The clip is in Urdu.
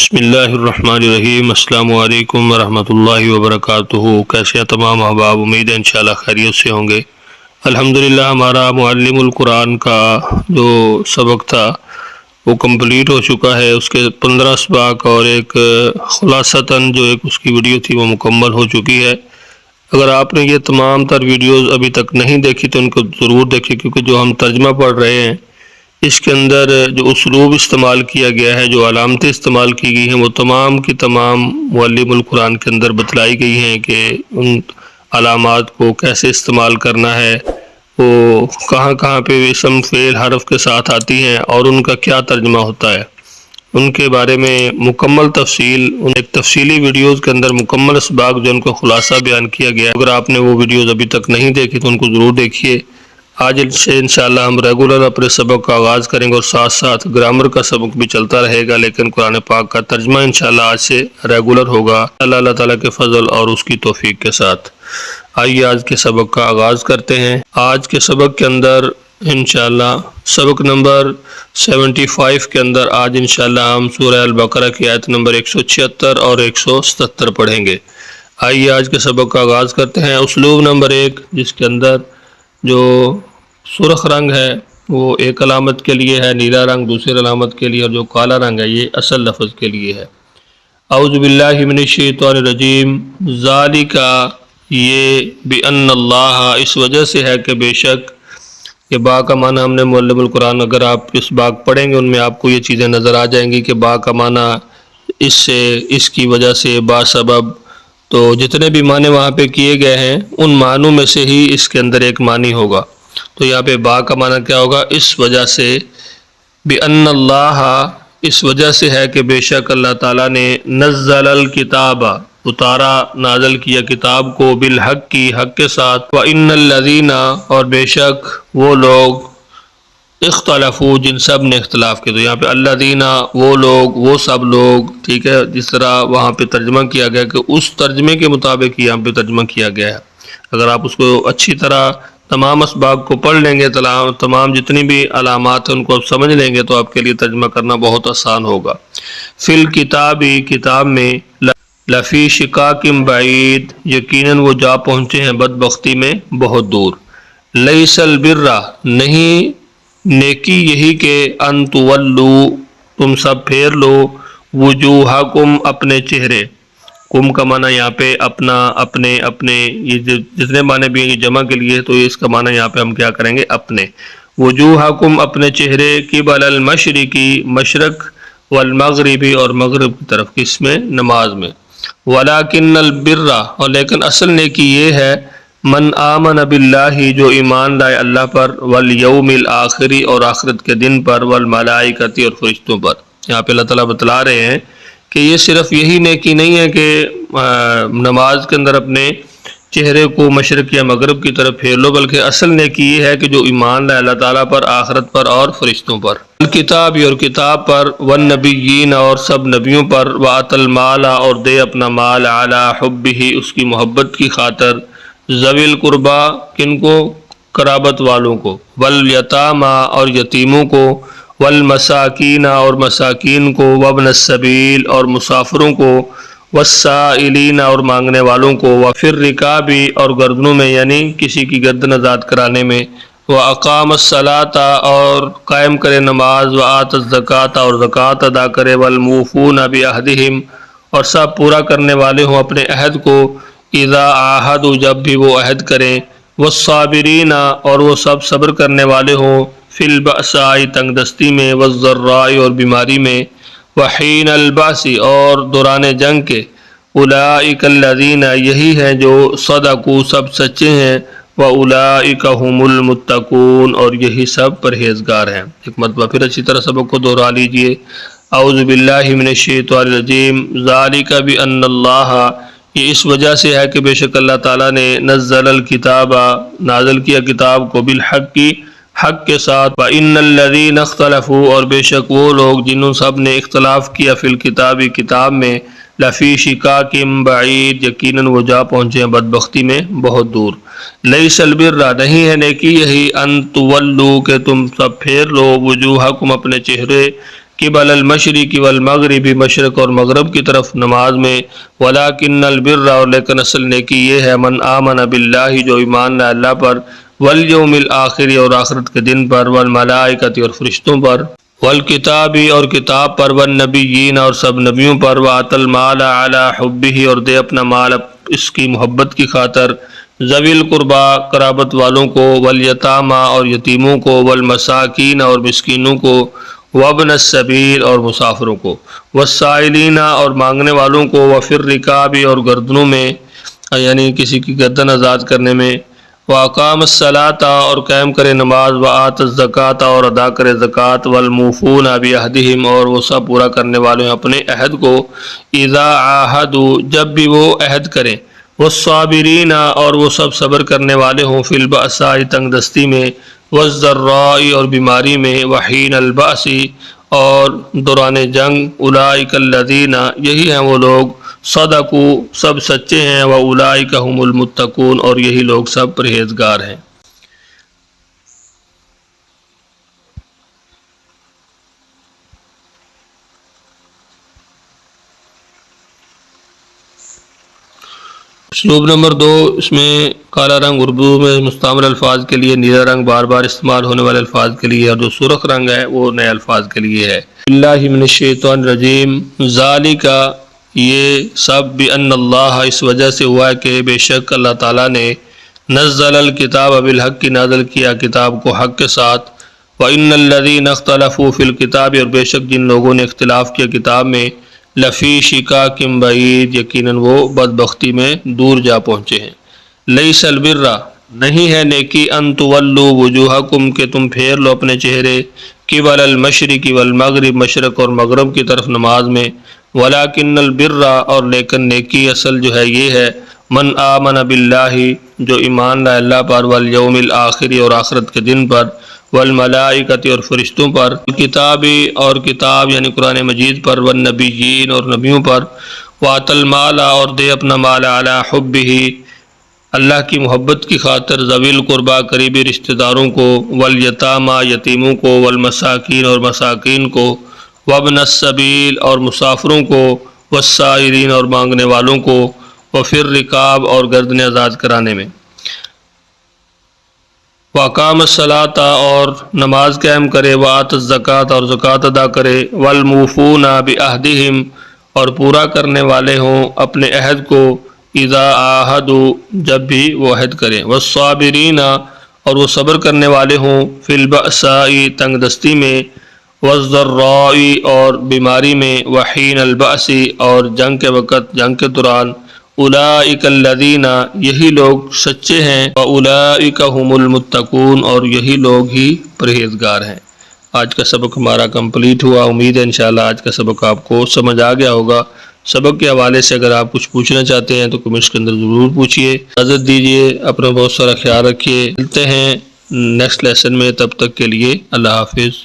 بسم اللہ الرحمن الرحیم۔ السلام علیکم ورحمۃ اللہ وبرکاتہ۔ کیسے ہیں تمام احباب؟ امید ہے انشاءاللہ خیریت سے ہوں گے۔ الحمدللہ ہمارا معلم القرآن کا جو سبق تھا وہ کمپلیٹ ہو چکا ہے۔ اس کے 15 اسباق اور ایک خلاصتاً جو ایک اس کی ویڈیو تھی وہ مکمل ہو چکی ہے۔ اگر آپ نے یہ تمام تر ویڈیوز ابھی تک نہیں دیکھی تو ان کو ضرور دیکھیں، کیونکہ جو ہم ترجمہ پڑھ رہے ہیں اس کے اندر جو اسلوب استعمال کیا گیا ہے، جو علامتیں استعمال کی گئی ہیں، وہ تمام کی تمام معلم القرآن کے اندر بتلائی گئی ہیں کہ ان علامات کو کیسے استعمال کرنا ہے، وہ کہاں کہاں پہ اسم فعل حرف کے ساتھ آتی ہیں اور ان کا کیا ترجمہ ہوتا ہے، ان کے بارے میں مکمل تفصیل ایک تفصیلی ویڈیوز کے اندر مکمل اسباق جو ان کو خلاصہ بیان کیا گیا ہے۔ اگر آپ نے وہ ویڈیوز ابھی تک نہیں دیکھی تو ان کو ضرور دیکھیے۔ آج سے انشاءاللہ ہم ریگولر اپنے سبق کا آغاز کریں گے اور ساتھ ساتھ گرامر کا سبق بھی چلتا رہے گا، لیکن قرآن پاک کا ترجمہ انشاءاللہ آج سے ریگولر ہوگا اللہ تعالیٰ کے فضل اور اس کی توفیق کے ساتھ۔ آئیے آج کے سبق کا آغاز کرتے ہیں۔ آج کے سبق کے اندر انشاءاللہ سبق نمبر 75 کے اندر آج انشاءاللہ ہم سورہ البقرہ کی آیت نمبر 176 اور 177 پڑھیں گے۔ آئیے آج کے سبق کا آغاز کرتے ہیں۔ اسلوب نمبر 1، جس کے اندر جو سرخ رنگ ہے وہ ایک علامت کے لیے ہے، نیلا رنگ دوسری علامت کے لیے، اور جو کالا رنگ ہے یہ اصل لفظ کے لیے ہے۔ اعوذ باللہ من الشیطان الرجیم، ذالک، یہ بأن اللہ، اس وجہ سے ہے کہ بے شک، یہ با کا معنی ہم نے معلم القرآن اگر آپ اس باغ پڑھیں گے ان میں آپ کو یہ چیزیں نظر آ جائیں گی کہ با کا معنی اس سے، اس کی وجہ سے، با سبب، تو جتنے بھی معنی وہاں پہ کیے گئے ہیں ان معنوں میں سے ہی اس کے اندر ایک معنی ہوگا۔ تو یہاں پہ با کا معنی کیا ہوگا؟ اس وجہ سے، بِأَنَّ اللَّهَ، اس وجہ سے ہے کہ بے شک اللہ تعالیٰ نے نزل الکتاب، اتارا نازل کیا کتاب کو، بالحق کی، حق کے ساتھ، وَإِنَّ الَّذِينَ، اور بے شک وہ لوگ، اختلفوا، جن سب نے اختلاف کیا۔ تو یہاں پہ الذین، وہ لوگ، وہ سب لوگ، ٹھیک ہے، جس طرح وہاں پہ ترجمہ کیا گیا کہ اس ترجمے کے مطابق یہاں پہ ترجمہ کیا گیا ہے۔ اگر آپ اس کو اچھی طرح تمام اسباق کو پڑھ لیں گے، تمام جتنی بھی علامات ہیں ان کو آپ سمجھ لیں گے تو آپ کے لیے ترجمہ کرنا بہت آسان ہوگا۔ فی الکتاب، کتاب میں، لفی شقاق بعید، یقیناً وہ جا پہنچے ہیں بدبختی میں بہت دور۔ لیس البر، نہیں نیکی یہی کہ ان تولو، تم سب پھیر لو، وجوہکم، اپنے چہرے، کم کا معنی یہاں پہ اپنا، اپنے، اپنے، یہ جتنے معنی بھی ہیں جمع کے لیے، تو اس کا معنی یہاں پہ ہم کیا کریں گے؟ اپنے، وجوہکم، اپنے چہرے، قبل المشرقی، مشرق، والمغربی، اور مغرب کی طرف، کس میں؟ نماز میں۔ ولکن البر، اور لیکن اصل نیکی یہ ہے، من آمن باللہ، جو ایمان لائے اللہ پر، والیوم الآخری، اور آخرت کے دن پر، والملائکۃ، اور فرشتوں پر۔ یہاں پہ اللہ تعالیٰ بتلا رہے ہیں کہ یہ صرف یہی نیکی نہیں ہے کہ نماز کے اندر اپنے چہرے کو مشرق یا مغرب کی طرف پھیر لو، بلکہ اصل نیکی یہ ہے کہ جو ایمان لائے اللہ تعالیٰ پر، آخرت پر، اور فرشتوں پر، کتاب، اور کتاب پر، والنبیین، اور سب نبیوں پر، وآت المال، اور دے اپنا مال، علی حبہ، اس کی محبت کی خاطر، ذوی القربا، کن کو؟ قرابت والوں کو، والیتامی، اور یتیموں کو، والمساکین، اور مساکین کو، وابن السبیل، اور مسافروں کو، والسائلین، اور مانگنے والوں کو، وفی الرکاب، اور گردنوں میں، یعنی کسی کی گردن آزاد کرانے میں، واقام الصلاۃ، اور قائم کرے نماز، وآت الزکوٰۃ، اور زکوٰۃ ادا کرے، والموفون بعہدہم، اور سب پورا کرنے والے ہوں اپنے عہد کو، اذا عاہدوا، جب بھی وہ عہد کریں، والصابرین، اور وہ سب صبر کرنے والے ہوں، فی البأساء، تنگ دستی میں، والضراء، اور بیماری میں، وحین البأس، اور دوران جنگ کے، اولئک الذین، یہی ہیں جو، صدقوا، سب سچے ہیں، واولئک هم المتقون، اور یہی سب پرہیزگار ہیں۔ ایک مرتبہ پھر اچھی طرح سبق کو دہرا لیجئے۔ اعوذ باللہ من الشیطان الرجیم، ذالک بأن اللہ، یہ اس وجہ سے ہے کہ بے شک اللہ تعالیٰ نے، نزل الکتاب، نازل کیا کتاب کو، بالحق کی، حق کے ساتھ، وَإِنَّ الَّذِينَ اخْتَلَفُوا، اور بے شک وہ لوگ جنہوں سب نے اختلاف کیا، فی الکتاب، کتاب میں، لفی شقاق بعید، یقیناً وہ جا پہنچے ہیں بدبختی میں بہت دور۔ لیس البر، نہیں ہے نیکی یہی، ان تولو، کہ تم سب پھیر لو، وجوہکم، اپنے چہرے، قبل المشرق والمغرب، مشرق اور مغرب کی طرف نماز میں، ولکن البر، اور لیکن اصل نیکی یہ ہے، من آمن باللہ، جو ایمان لائے اللہ پر، والیوم الآخر، اور آخرت کے دن پر، والملائکۃ، اور فرشتوں پر، والکتاب، اور کتاب پر، والنبیین، اور سب نبیوں پر، وآت المال علی حبہ، اور دے اپنا مال اس کی محبت کی خاطر، ذوی القربا، قرابت والوں کو، والیتامى، اور یتیموں کو، والمساکین، اور مسکینوں کو، وابن السبیل، اور مسافروں کو، والسائلین، اور مانگنے والوں کو، وفی الرکاب، اور گردنوں میں، یعنی کسی کی گردن آزاد کرنے میں، واقام الصلاۃ، اور قائم کرے نماز، وآت الزکوٰۃ، اور ادا کرے زکوٰۃ، والموفون بعہدہم، اور وہ سب پورا کرنے والے ہیں اپنے عہد کو، اذا عاہدوا، جب بھی وہ عہد کریں، والصابرین، اور وہ سب صبر کرنے والے ہوں، فی البأساء، تنگ دستی میں، والضراء، اور بیماری میں، وحین البأس، اور دوران جنگ، اولئک الذین، یہی ہیں وہ لوگ، صدقوا، سب سچے ہیں، واولئک هم المتقون، اور یہی لوگ سب پرہیزگار ہیں۔ اسلوب نمبر 2، اس میں کالا رنگ اردو میں مستعمل الفاظ کے لیے، نیلا رنگ بار بار استعمال ہونے والے الفاظ کے لیے، اور جو سرخ رنگ ہے وہ نئے الفاظ کے لیے ہے۔ اللہ من الشیطان الرجیم، ذالک، یہ سب بأن اللہ، اس وجہ سے ہوا ہے کہ بے شک اللہ تعالیٰ نے، نزل الکتاب بالحق، نازل کیا کتاب کو حق کے ساتھ، وإن الذین اختلفوا فی الکتاب، اور بے شک جن لوگوں نے اختلاف کیا کتاب میں، لفی شقاق بعید، یقیناً وہ بدبختی میں دور جا پہنچے ہیں۔ لیس البر، نہیں ہے نیکی، ان تولوا وجوہکم، کہ تم پھیر لو اپنے چہرے، قبل المشرق والمغرب، مشرق اور مغرب کی طرف نماز میں، ولکن البر، اور لیکن نیکی اصل جو ہے یہ ہے، من آمن باللہ، جو ایمان لائے اللہ پر، والیوم الآخر، اور آخرت کے دن پر، والملائکۃ، اور فرشتوں پر، کتاب، اور کتاب یعنی قرآن مجید پر، والنبیین، اور نبیوں پر، وآت المال، اور دے اپنا مال، علی حبہ، اللہ کی محبت کی خاطر، ذوی القربا، قریبی رشتہ داروں کو، والیتامى، یتیموں کو، والمساکین، اور مساکین کو، وابن السبیل، اور مسافروں کو، والسائلین، اور مانگنے والوں کو، وفی الرکاب، اور گردنیں آزاد کرانے میں، واقام الصلاۃ، اور نماز قائم کرے، وآت الزکوٰۃ، اور زکوٰۃ ادا کرے، والموفون بعہدہم، اور پورا کرنے والے ہوں اپنے عہد کو، اذا عاہدوا، جب بھی وہ عہد کریں، والصابرین، اور وہ صبر کرنے والے ہوں، فی البأساء، تنگ دستی میں، والضراء، اور بیماری میں، وحین البأس، اور جنگ کے وقت، جنگ کے دوران، اولئک الذین، یہی لوگ سچے ہیں، واولئک هم المتقون، اور یہی لوگ ہی پرہیزگار ہیں۔ آج کا سبق ہمارا کمپلیٹ ہوا، امید ہے انشاءاللہ آج کا سبق آپ کو سمجھ آ گیا ہوگا۔ سبق کے حوالے سے اگر آپ کچھ پوچھنا چاہتے ہیں تو کمنٹس کے اندر ضرور پوچھیے۔ اجازت دیجیے، اپنا بہت سارا خیال رکھیے، ملتے ہیں نیکسٹ لیسن میں، تب تک کے لیے اللہ حافظ۔